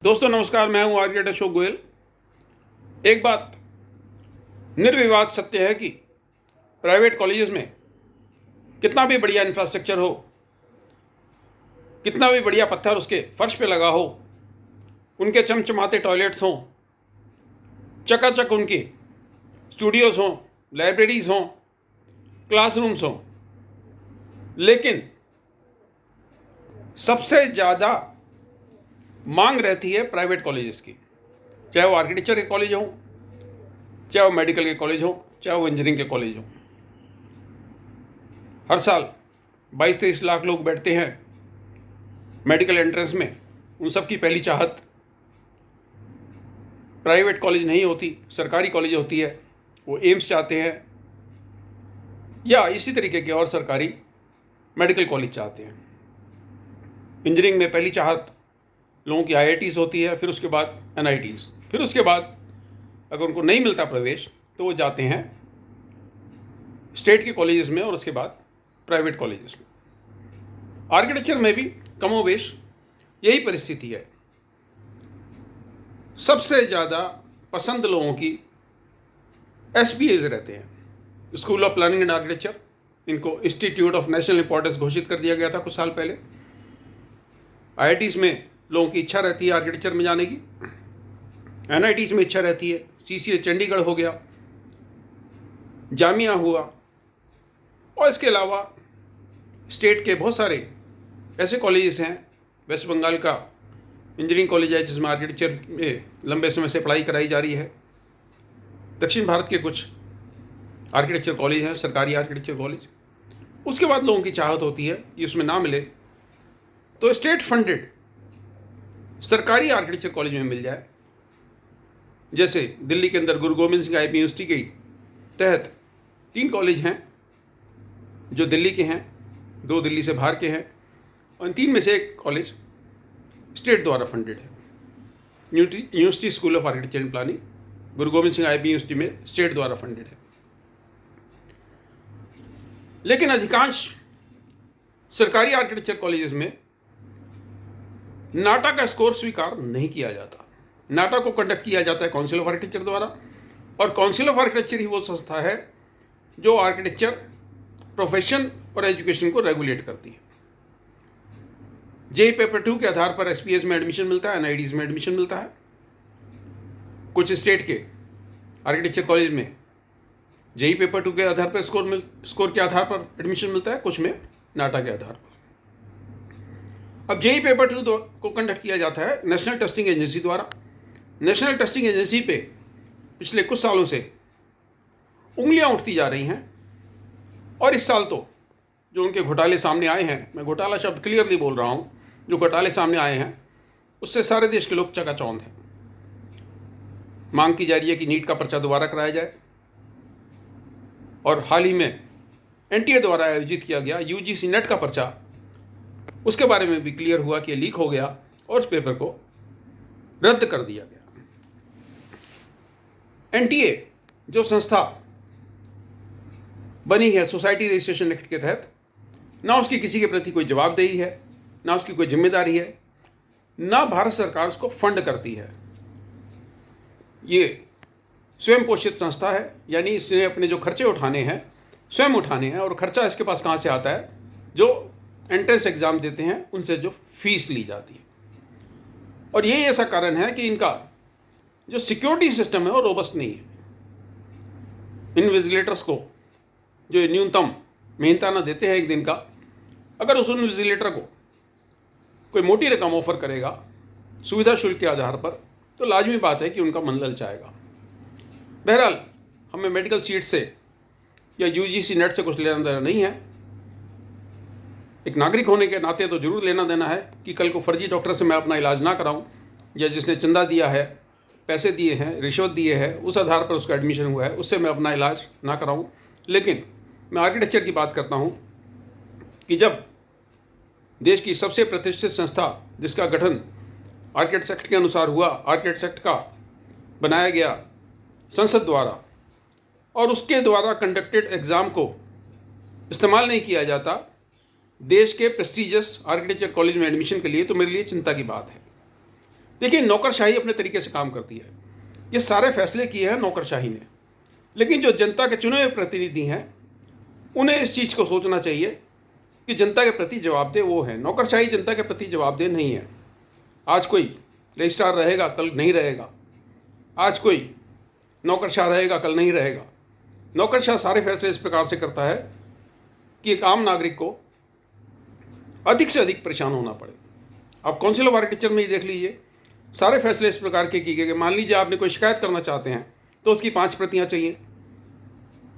दोस्तों नमस्कार, मैं हूं आर्किटेक्ट अशोक गोयल। एक बात निर्विवाद सत्य है कि प्राइवेट कॉलेजेस में कितना भी बढ़िया इंफ्रास्ट्रक्चर हो, कितना भी बढ़िया पत्थर उसके फर्श पे लगा हो, उनके चमचमाते टॉयलेट्स हों, चकाचक उनके स्टूडियोज़ हों, लाइब्रेरीज़ हों, क्लासरूम्स हों, लेकिन सबसे ज़्यादा मांग रहती है प्राइवेट कॉलेजेस की। चाहे वो आर्किटेक्चर के कॉलेज हों, चाहे वो मेडिकल के कॉलेज हों, चाहे वो इंजीनियरिंग के कॉलेज हों। हर साल 22-23 लाख लोग बैठते हैं मेडिकल एंट्रेंस में। उन सब की पहली चाहत प्राइवेट कॉलेज नहीं होती, सरकारी कॉलेज होती है। वो एम्स चाहते हैं या इसी तरीके के और सरकारी मेडिकल कॉलेज चाहते हैं। इंजीनियरिंग में पहली चाहत लोगों की IITs होती है, फिर उसके बाद NITs, फिर उसके बाद अगर उनको नहीं मिलता प्रवेश तो वो जाते हैं स्टेट के कॉलेजेस में और उसके बाद प्राइवेट कॉलेजेस में। आर्किटेक्चर में भी कमोवेश यही परिस्थिति है। सबसे ज़्यादा पसंद लोगों की SPAs रहते हैं, school of planning and architecture. इनको इंस्टीट्यूट ऑफ नेशनल इंपॉर्टेंस घोषित कर दिया गया था कुछ साल पहले। IITs में लोगों की इच्छा रहती है आर्किटेक्चर में जाने की, NITs में इच्छा रहती है, CCA चंडीगढ़ हो गया, जामिया हुआ, और इसके अलावा स्टेट के बहुत सारे ऐसे कॉलेजेस हैं। वेस्ट बंगाल का इंजीनियरिंग कॉलेज है जिसमें आर्किटेक्चर में लंबे समय से पढ़ाई कराई जा रही है। दक्षिण भारत के कुछ आर्किटेक्चर कॉलेज हैं, सरकारी आर्किटेक्चर कॉलेज। उसके बाद लोगों की चाहत होती है कि उसमें ना मिले तो स्टेट फंडेड सरकारी आर्किटेक्चर कॉलेज में मिल जाए। जैसे दिल्ली के अंदर गुरु गोविंद सिंह IP यूनिवर्सिटी के तहत 3 कॉलेज हैं जो दिल्ली के हैं, 2 दिल्ली से बाहर के हैं, और इन 3 में से एक कॉलेज स्टेट द्वारा फंडेड है। University school of architecture and planning Guru Govind Singh IP university में स्टेट द्वारा फंडेड है। लेकिन अधिकांश सरकारी आर्किटेक्चर कॉलेजेस में नाटा का स्कोर स्वीकार नहीं किया जाता। नाटा को कंडक्ट किया जाता है काउंसिल ऑफ आर्किटेक्चर द्वारा, और काउंसिल ऑफ आर्किटेक्चर ही वो संस्था है जो आर्किटेक्चर प्रोफेशन और एजुकेशन को रेगुलेट करती है। JEE पेपर 2 के आधार पर SPAs में एडमिशन मिलता है, NITs में एडमिशन मिलता है। कुछ स्टेट के आर्किटेक्चर कॉलेज में JEE पेपर 2 के आधार पर स्कोर के आधार पर एडमिशन मिलता है, कुछ में नाटा के आधार पर। अब JEE पेपर 2 को कंडक्ट किया जाता है नेशनल टेस्टिंग एजेंसी द्वारा। नेशनल टेस्टिंग एजेंसी पे पिछले कुछ सालों से उंगलियां उठती जा रही हैं, और इस साल तो जो उनके घोटाले सामने आए हैं, मैं घोटाला शब्द क्लियरली बोल रहा हूं, जो घोटाले सामने आए हैं उससे सारे देश के लोग चकाचौंध हैं। मांग की जा रही है कि नीट का पर्चा दोबारा कराया जाए, और हाल ही में NTA द्वारा आयोजित किया गया UGC नेट का पर्चा, उसके बारे में भी क्लियर हुआ कि लीक हो गया और उस पेपर को रद्द कर दिया गया। NTA जो संस्था बनी है सोसाइटी रजिस्ट्रेशन एक्ट के तहत, ना उसकी किसी के प्रति कोई जवाबदेही है, ना उसकी कोई जिम्मेदारी है, ना भारत सरकार उसको फंड करती है। ये स्वयं पोषित संस्था है, यानी इसने अपने जो खर्चे उठाने हैं स्वयं उठाने हैं, और खर्चा इसके पास कहाँ से आता है? जो एंट्रेंस एग्जाम देते हैं उनसे जो फीस ली जाती है। और यही ऐसा कारण है कि इनका जो सिक्योरिटी सिस्टम है वो रोबस्ट नहीं है। इन्विजिलेटर्स को जो न्यूनतम मेहनताना देते हैं एक दिन का, अगर उस इन्विजिलेटर को कोई मोटी रकम ऑफर करेगा सुविधा शुल्क के आधार पर, तो लाजमी बात है कि उनका मन ललचाएगा। बहरहाल हमें मेडिकल सीट से या UGC नेट से कुछ लेना देना नहीं है। एक नागरिक होने के नाते तो जरूर लेना देना है कि कल को फर्जी डॉक्टर से मैं अपना इलाज ना कराऊं, या जिसने चंदा दिया है, पैसे दिए हैं, रिश्वत दिए है, उस आधार पर उसका एडमिशन हुआ है, उससे मैं अपना इलाज ना कराऊं। लेकिन मैं आर्किटेक्चर की बात करता हूं कि जब देश की सबसे प्रतिष्ठित संस्था जिसका गठन आर्किटेक्ट्स एक्ट के अनुसार हुआ, आर्किटेक्ट्स एक्ट का बनाया गया संसद द्वारा, और उसके द्वारा कंडक्टेड एग्ज़ाम को इस्तेमाल नहीं किया जाता देश के प्रेस्टीजियस आर्किटेक्चर कॉलेज में एडमिशन के लिए, तो मेरे लिए चिंता की बात है। देखिए, नौकरशाही अपने तरीके से काम करती है। ये सारे फैसले किए हैं नौकरशाही ने, लेकिन जो जनता के चुने हुए प्रतिनिधि हैं उन्हें इस चीज़ को सोचना चाहिए कि जनता के प्रति जवाबदेह वो है। नौकरशाही जनता के प्रति जवाबदेह नहीं है। आज कोई रजिस्ट्रार रहेगा, कल नहीं रहेगा। आज कोई नौकरशाह रहेगा, कल नहीं रहेगा। नौकरशाह सारे फैसले इस प्रकार से करता है कि एक आम नागरिक को अधिक से अधिक परेशान होना पड़े। आप काउंसिल ऑफ आर्किटेक्चर में ही देख लीजिए, सारे फैसले इस प्रकार के किए गए। मान लीजिए आपने कोई शिकायत करना चाहते हैं तो उसकी 5 प्रतियां चाहिए,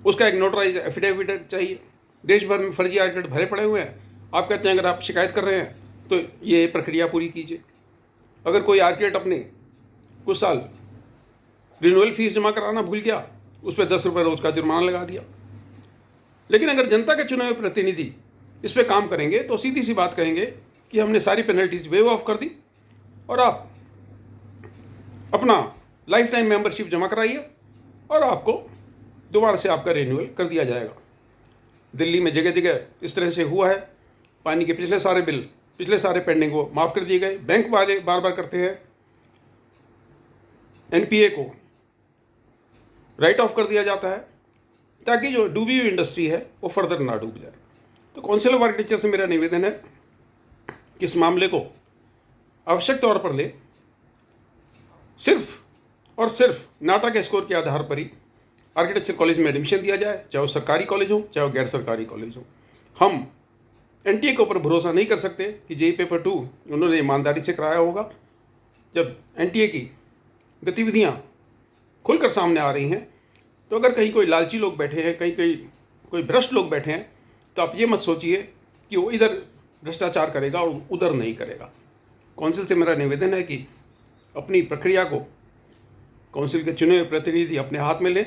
उसका एक नोटराइज एफिडेविट चाहिए। देश भर में फर्जी आर्किटेक्ट भरे पड़े हुए हैं। आप कहते हैं अगर आप शिकायत कर रहे हैं तो ये प्रक्रिया पूरी कीजिए। अगर कोई आर्किटेक्ट अपने कुछ साल रिन्यूअल फीस जमा कराना भूल गया, उस पर 10 रुपये रोज का जुर्माना लगा दिया। लेकिन अगर जनता के चुने हुए प्रतिनिधि इस पर काम करेंगे तो सीधी सी बात कहेंगे कि हमने सारी पेनल्टीज वेव ऑफ कर दी और आप अपना लाइफ टाइम मेंबरशिप जमा कराइए और आपको दोबारा से आपका रिन्यूअल कर दिया जाएगा। दिल्ली में जगह जगह इस तरह से हुआ है। पानी के पिछले सारे बिल, पिछले सारे पेंडिंग वो माफ़ कर दिए गए। बैंक वाले बार बार करते हैं, एनपीए को राइट ऑफ कर दिया जाता है ताकि जो डूबी हुई इंडस्ट्री है वो फर्दर ना डूब जाए। तो काउंसिल ऑफ आर्किटेक्चर से मेरा निवेदन है कि इस मामले को आवश्यक तौर पर ले, सिर्फ और सिर्फ नाटा के स्कोर के आधार पर ही आर्किटेक्चर कॉलेज में एडमिशन दिया जाए, चाहे वो सरकारी कॉलेज हो चाहे वो गैर सरकारी कॉलेज हो। हम एनटीए के ऊपर भरोसा नहीं कर सकते कि जेईई पेपर 2 उन्होंने ईमानदारी से कराया होगा। जब एनटीए की गतिविधियां खुलकर सामने आ रही हैं तो अगर कहीं कोई लालची लोग बैठे हैं, कहीं कहीं कोई भ्रष्ट लोग बैठे हैं, तो आप ये मत सोचिए कि वो इधर भ्रष्टाचार करेगा और उधर नहीं करेगा। काउंसिल से मेरा निवेदन है कि अपनी प्रक्रिया को काउंसिल के चुने हुए प्रतिनिधि अपने हाथ में लें,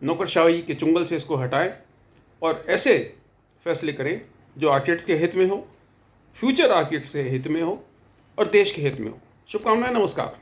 नौकरशाही के चुंगल से इसको हटाएं और ऐसे फैसले करें जो आर्किटेक्ट्स के हित में हो, फ्यूचर आर्किटेक्ट्स के हित में हो और देश के हित में हो। शुभकामनाएं, नमस्कार।